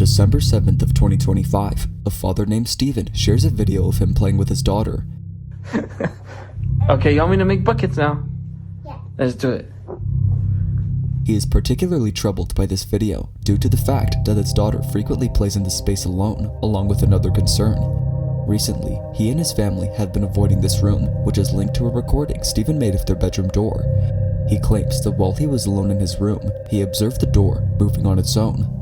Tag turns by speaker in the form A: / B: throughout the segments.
A: December 7th of 2025, a father named Steven shares a video of him playing with his daughter.
B: Okay, you want me to make buckets now?
C: Yeah.
B: Let's do it.
A: He is particularly troubled by this video due to the fact that his daughter frequently plays in this space alone, along with another concern. Recently, he and his family have been avoiding this room, which is linked to a recording Steven made of their bedroom door. He claims that while he was alone in his room, he observed the door moving on its own.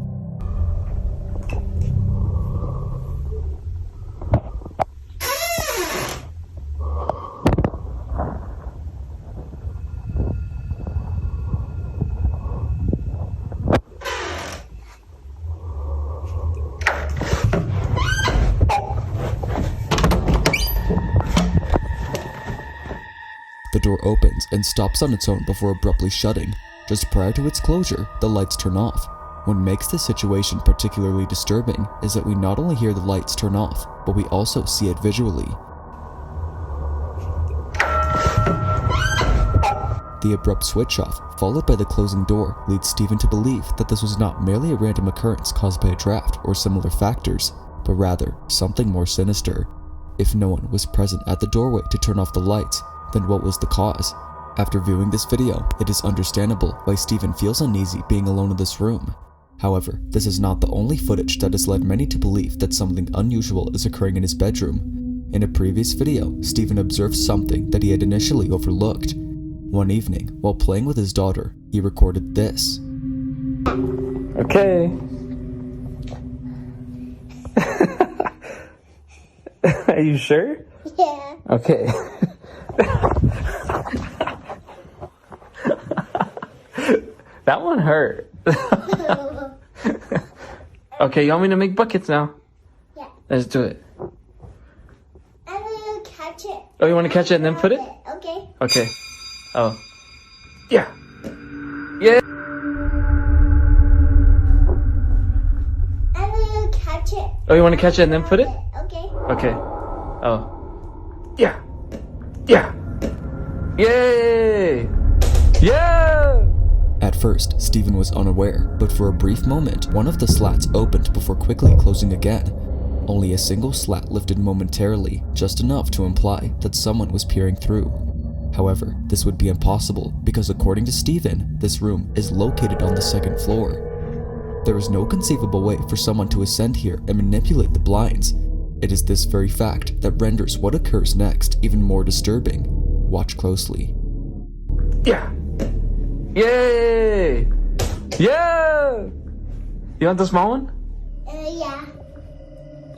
A: The door opens and stops on its own before abruptly shutting. Just prior to its closure, the lights turn off. What makes this situation particularly disturbing is that we not only hear the lights turn off, but we also see it visually. The abrupt switch off, followed by the closing door, leads Steven to believe that this was not merely a random occurrence caused by a draft or similar factors, but rather something more sinister. If no one was present at the doorway to turn off the lights, then what was the cause? After viewing this video, it is understandable why Steven feels uneasy being alone in this room. However, this is not the only footage that has led many to believe that something unusual is occurring in his bedroom. In a previous video, Steven observed something that he had initially overlooked. One evening, while playing with his daughter, he recorded this.
B: Okay. Are you sure?
C: Yeah.
B: Okay. That one hurt. Okay, you want me to make buckets now?
C: Yeah.
B: Let's do it.
C: I'm gonna catch it.
B: Oh, you want to catch it and then put it?
C: Okay.
B: Okay. Oh. Yeah. Yeah.
C: I'm gonna catch it.
B: Oh, you want to catch it and then put it?
C: Okay.
B: Okay. Oh. Yeah. Yeah. Yay! Yeah!
A: At first, Steven was unaware, but for a brief moment, one of the slats opened before quickly closing again. Only a single slat lifted momentarily, just enough to imply that someone was peering through. However, this would be impossible because according to Steven, this room is located on the second floor. There is no conceivable way for someone to ascend here and manipulate the blinds. It is this very fact that renders what occurs next even more disturbing. Watch closely.
B: Yeah! Yay! Yeah! You want the small one?
C: Yeah.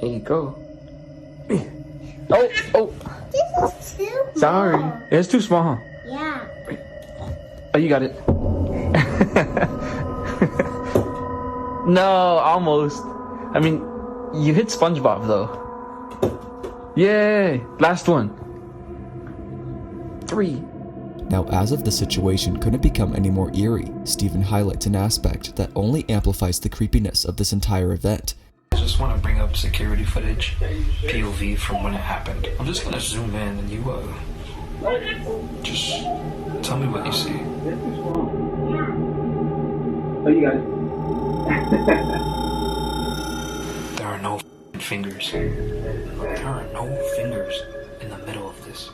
B: There you go. Oh, oh,
C: This is too small.
B: sorry. It's too small, huh?
C: Yeah.
B: Oh, you got it. No, almost. I mean, you hit SpongeBob though. Yay! Last one. 3.
A: Now, as if the situation couldn't become any more eerie, Steven highlights an aspect that only amplifies the creepiness of this entire event.
D: I just want to bring up security footage, POV from when it happened. I'm just gonna zoom in and you just tell me what you see.
B: Oh, you got it.
D: There are no fingers. There are no fingers in the middle of this.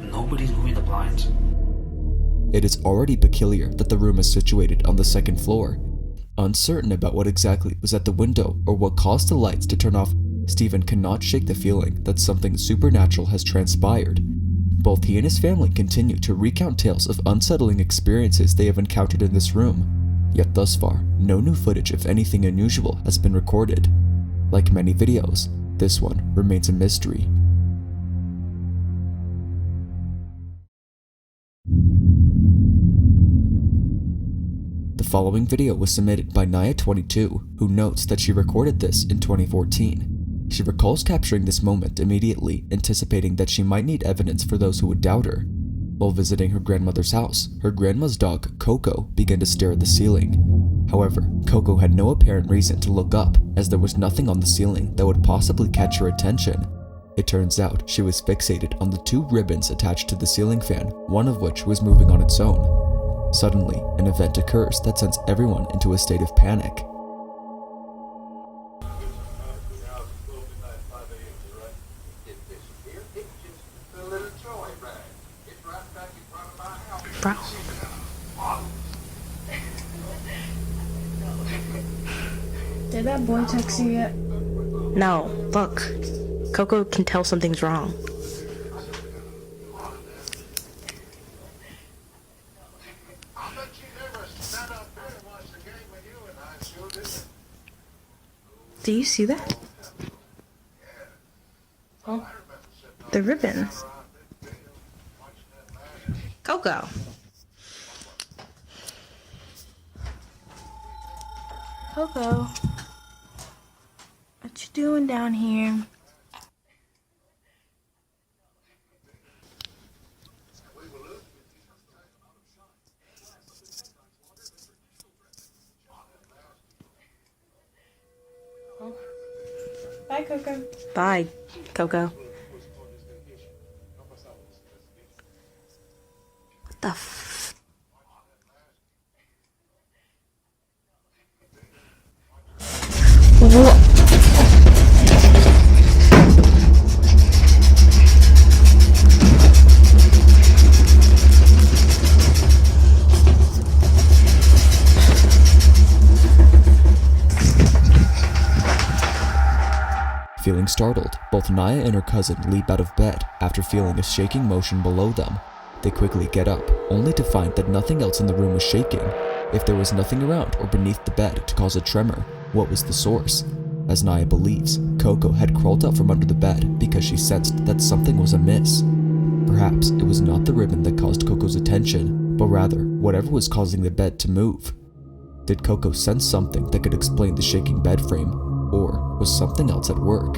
D: Nobody's moving the blinds.
A: It is already peculiar that the room is situated on the second floor. Uncertain about what exactly was at the window or what caused the lights to turn off, Steven cannot shake the feeling that something supernatural has transpired. Both he and his family continue to recount tales of unsettling experiences they have encountered in this room. Yet thus far, no new footage of anything unusual has been recorded. Like many videos, this one remains a mystery. The following video was submitted by Naya22, who notes that she recorded this in 2014. She recalls capturing this moment immediately, anticipating that she might need evidence for those who would doubt her. While visiting her grandmother's house, her grandma's dog, Coco, began to stare at the ceiling. However, Coco had no apparent reason to look up, as there was nothing on the ceiling that would possibly catch her attention. It turns out she was fixated on the 2 ribbons attached to the ceiling fan, one of which was moving on its own. Suddenly, an event occurs that sends everyone into a state of panic.
E: bro.
F: Did that boy text you yet?
E: No, look. Coco can tell something's wrong. Do you see that?
F: Huh?
E: The ribbon. Coco.
F: Coco, what you doing down here? Bye, Coco.
E: Bye, Coco. What the f...
A: Feeling startled, both Naya and her cousin leap out of bed after feeling a shaking motion below them. They quickly get up, only to find that nothing else in the room was shaking. If there was nothing around or beneath the bed to cause a tremor, what was the source? As Naya believes, Coco had crawled out from under the bed because she sensed that something was amiss. Perhaps it was not the ribbon that caused Coco's attention, but rather whatever was causing the bed to move. Did Coco sense something that could explain the shaking bed frame, or was something else at work?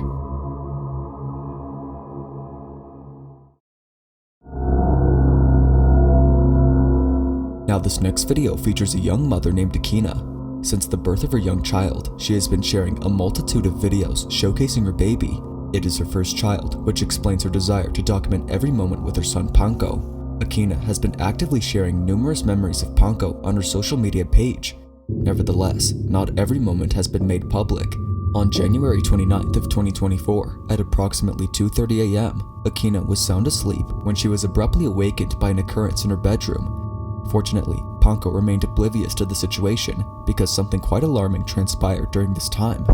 A: Now this next video features a young mother named Akina. Since the birth of her young child, she has been sharing a multitude of videos showcasing her baby. It is her first child, which explains her desire to document every moment with her son Panko. Akina has been actively sharing numerous memories of Panko on her social media page. Nevertheless, not every moment has been made public. On January 29th of 2024, at approximately 2:30 a.m., Akina was sound asleep when she was abruptly awakened by an occurrence in her bedroom. Fortunately, Panko remained oblivious to the situation because something quite alarming transpired during this time.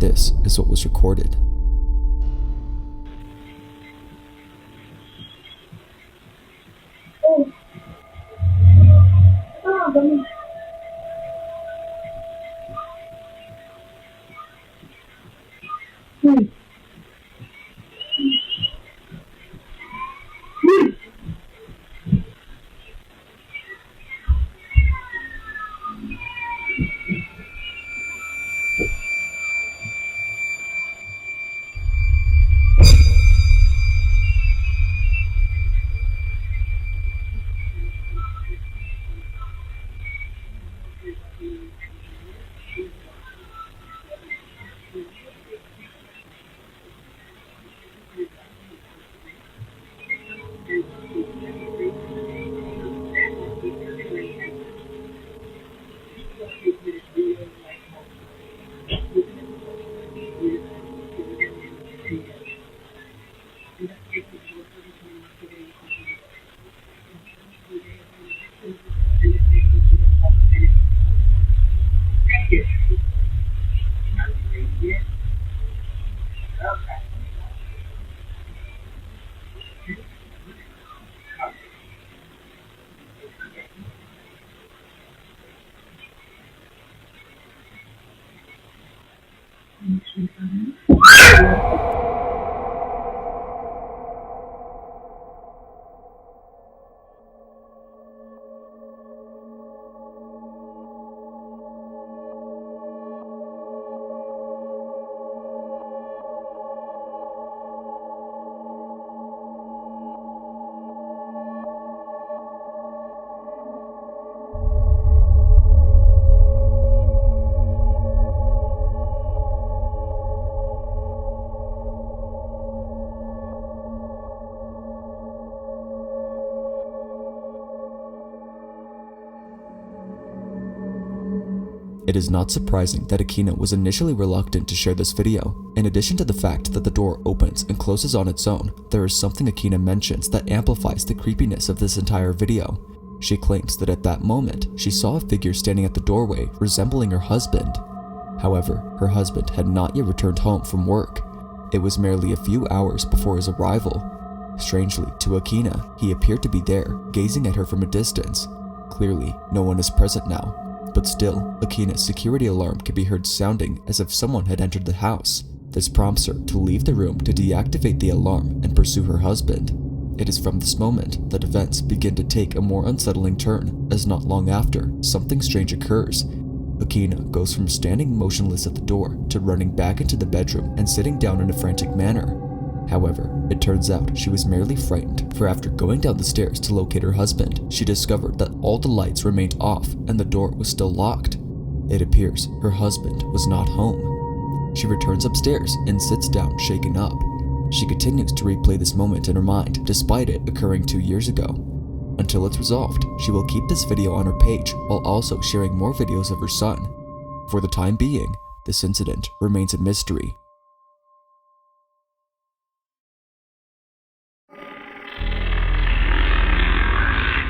A: This is what was recorded. It is not surprising that Akina was initially reluctant to share this video. In addition to the fact that the door opens and closes on its own, there is something Akina mentions that amplifies the creepiness of this entire video. She claims that at that moment, she saw a figure standing at the doorway resembling her husband. However, her husband had not yet returned home from work. It was merely a few hours before his arrival. Strangely, to Akina, he appeared to be there, gazing at her from a distance. Clearly, no one is present now, but still, Akina's security alarm can be heard sounding as if someone had entered the house. This prompts her to leave the room to deactivate the alarm and pursue her husband. It is from this moment that events begin to take a more unsettling turn, as not long after, something strange occurs. Akina goes from standing motionless at the door to running back into the bedroom and sitting down in a frantic manner. However, it turns out she was merely frightened, for after going down the stairs to locate her husband, she discovered that all the lights remained off and the door was still locked. It appears her husband was not home. She returns upstairs and sits down shaken up. She continues to replay this moment in her mind despite it occurring 2 years ago. Until it's resolved, she will keep this video on her page while also sharing more videos of her son. For the time being, this incident remains a mystery.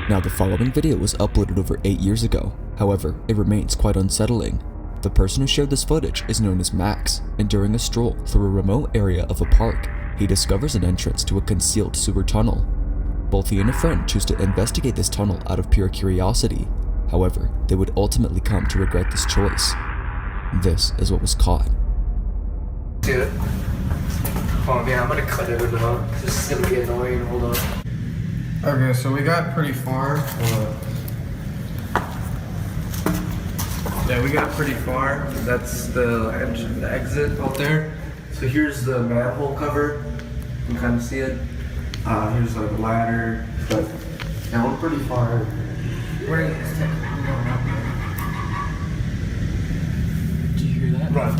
A: Now, the following video was uploaded over 8 years ago. However, it remains quite unsettling. The person who shared this footage is known as Max, and during a stroll through a remote area of a park, he discovers an entrance to a concealed sewer tunnel. Both he and a friend choose to investigate this tunnel out of pure curiosity. However, they would ultimately come to regret this choice. This is what was caught.
B: Dude. Oh man, I'm gonna cut it out. This is gonna be annoying. Hold on.
G: Okay, so we got pretty far. Yeah, we got pretty far. That's the exit out there. So here's the manhole cover. You can kind of see it. Here's like a ladder. But yeah, we're pretty far. We're going up there.
D: Did you hear that?
G: Run.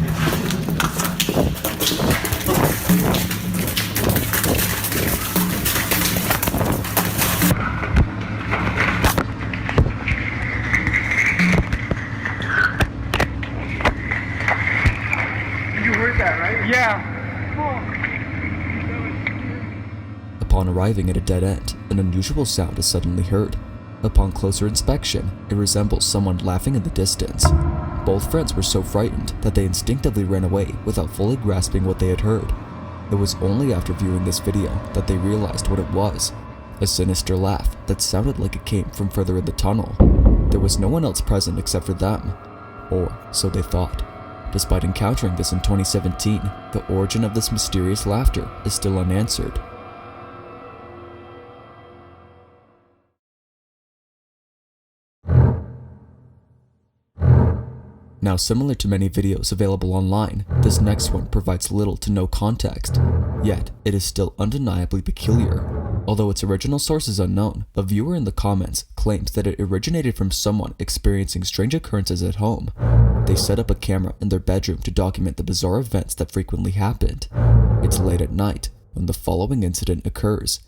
A: Upon arriving at a dead end, an unusual sound is suddenly heard. Upon closer inspection, it resembles someone laughing in the distance. Both friends were so frightened that they instinctively ran away without fully grasping what they had heard. It was only after viewing this video that they realized what it was, a sinister laugh that sounded like it came from further in the tunnel. There was no one else present except for them, or so they thought. Despite encountering this in 2017, the origin of this mysterious laughter is still unanswered. Now, similar to many videos available online, this next one provides little to no context, yet it is still undeniably peculiar. Although its original source is unknown, a viewer in the comments claims that it originated from someone experiencing strange occurrences at home. They set up a camera in their bedroom to document the bizarre events that frequently happened. It's late at night when the following incident occurs.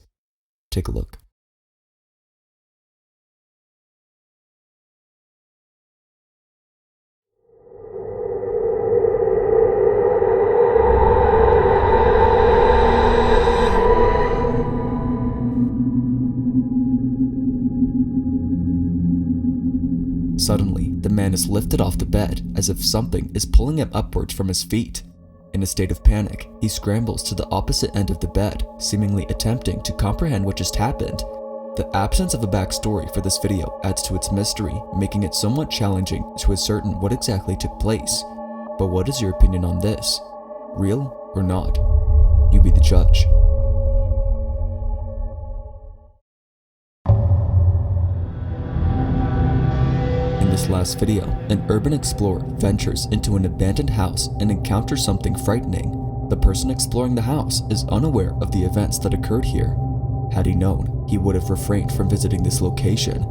A: Take a look. Suddenly, the man is lifted off the bed as if something is pulling him upwards from his feet. In a state of panic, he scrambles to the opposite end of the bed, seemingly attempting to comprehend what just happened. The absence of a backstory for this video adds to its mystery, making it somewhat challenging to ascertain what exactly took place. But what is your opinion on this? Real or not? You be the judge. In this last video, an urban explorer ventures into an abandoned house and encounters something frightening. The person exploring the house is unaware of the events that occurred here. Had he known, he would have refrained from visiting this location.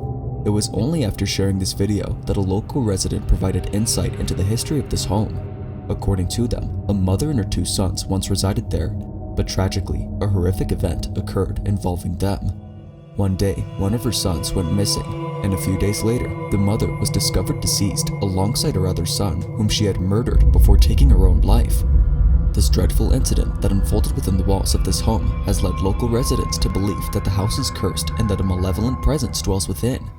A: It was only after sharing this video that a local resident provided insight into the history of this home. According to them, a mother and her 2 sons once resided there, but tragically, a horrific event occurred involving them. One day, one of her sons went missing, and a few days later, the mother was discovered deceased alongside her other son, whom she had murdered before taking her own life. This dreadful incident that unfolded within the walls of this home has led local residents to believe that the house is cursed and that a malevolent presence dwells within.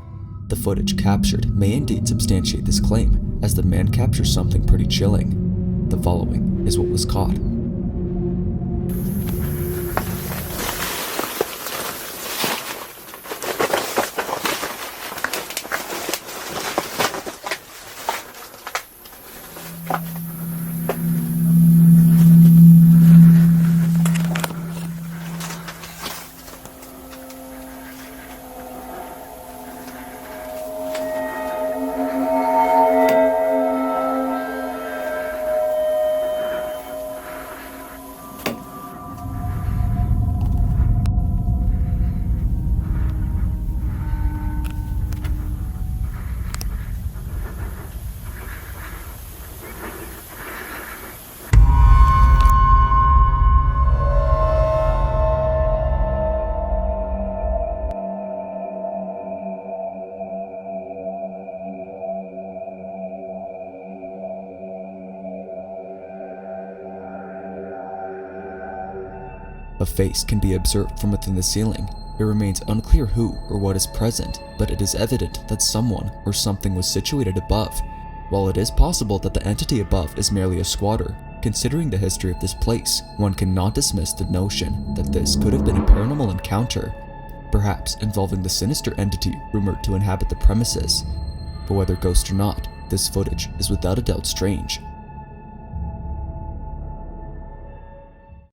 A: The footage captured may indeed substantiate this claim, as the man captures something pretty chilling. The following is what was caught. A face can be observed from within the ceiling. It remains unclear who or what is present, but it is evident that someone or something was situated above. While it is possible that the entity above is merely a squatter, considering the history of this place, one cannot dismiss the notion that this could have been a paranormal encounter, perhaps involving the sinister entity rumored to inhabit the premises. But whether ghost or not, this footage is without a doubt strange,